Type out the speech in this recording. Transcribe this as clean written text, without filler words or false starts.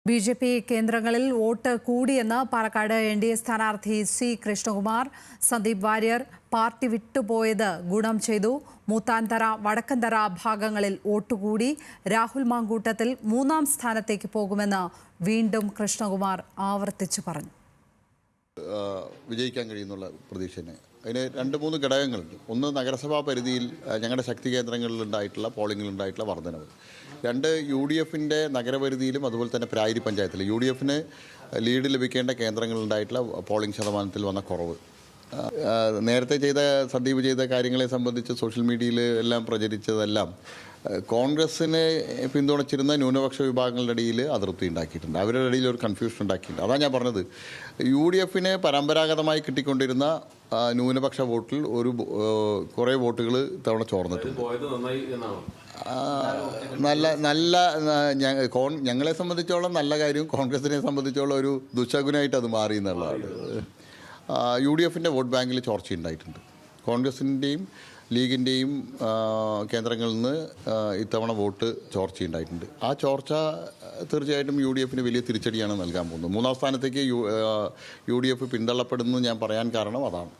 BJP കേന്ദ്രങ്ങളിൽ vote കൂടിയെന്ന് Palakkad NDA സ്ഥാനാർത്ഥി C Krishnakumar. Sandeep Warrier party വിട്ടുപോയത് ഗുണം ചെയ്തു. മൂത്താൻതറ, വടക്കന്തറ ഭാഗങ്ങളിൽ വോട്ട് കൂടി. രാഹുൽ മാങ്കൂട്ടത്തിൽ 3-ാം സ്ഥാനത്തേക്ക് പോകുമെന്ന് വീണ്ടും കൃഷ്ണകുമാർ ആവർത്തിച്ചു പറഞ്ഞു. വിജയിക്കാൻ കഴിയുന്നുള്ള പ്രതീക്ഷനെ അതിന് 2-3 ഘടകങ്ങളുണ്ട്. ഒന്ന്, നഗരസഭാ പരിധിയിൽ ഞങ്ങളുടെ ശക്തി കേന്ദ്രങ്ങളിലുണ്ടായിട്ടുള്ള പോളിംഗിലുണ്ടായിട്ടുള്ള വർധനവ്. 2, UDFിൻ്റെ നഗരപരിധിയിലും അതുപോലെ തന്നെ പ്രായരി പഞ്ചായത്തിൽ UDFിന് ലീഡ് ലഭിക്കേണ്ട കേന്ദ്രങ്ങളിലുണ്ടായിട്ടുള്ള പോളിംഗ് ശതമാനത്തിൽ വന്ന കുറവ്. നേരത്തെ സന്ദീപ് ചെയ്ത കാര്യങ്ങളെ സംബന്ധിച്ച് സോഷ്യൽ മീഡിയയിൽ എല്ലാം പ്രചരിച്ചതെല്ലാം കോൺഗ്രസിനെ പിന്തുണച്ചിരുന്ന ന്യൂനപക്ഷ വിഭാഗങ്ങളുടെ ഇടയിൽ അതൃപ്തി ഉണ്ടാക്കിയിട്ടുണ്ട്. അവരുടെ ഇടയിൽ ഒരു കൺഫ്യൂഷൻ ഉണ്ടാക്കിയിട്ടുണ്ട്. അതാണ് ഞാൻ പറഞ്ഞത്. UDFിന് പരമ്പരാഗതമായി കിട്ടിക്കൊണ്ടിരുന്ന ന്യൂനപക്ഷ വോട്ടിൽ കുറേ വോട്ടുകൾ തവണ ചോർന്നിട്ടുണ്ട്. ഞങ്ങളെ സംബന്ധിച്ചോളം നല്ല കാര്യവും കോൺഗ്രസിനെ സംബന്ധിച്ചോളം ഒരു ദുശകുനായിട്ട് അത് മാറി എന്നുള്ളതാണ്. UDFിൻ്റെ വോട്ട് ബാങ്കിൽ ചോർച്ചയുണ്ടായിട്ടുണ്ട്. കോൺഗ്രസിൻ്റെയും ലീഗിൻ്റെയും കേന്ദ്രങ്ങളിൽ നിന്ന് ഇത്തവണ വോട്ട് ചോർച്ചയുണ്ടായിട്ടുണ്ട്. ആ ചോർച്ച തീർച്ചയായിട്ടും UDFിന് വലിയ തിരിച്ചടിയാണ് നൽകാൻ പോകുന്നത്. 3-ാം സ്ഥാനത്തേക്ക് UDF പിന്തള്ളപ്പെടുന്നു ഞാൻ പറയാൻ കാരണം അതാണ്.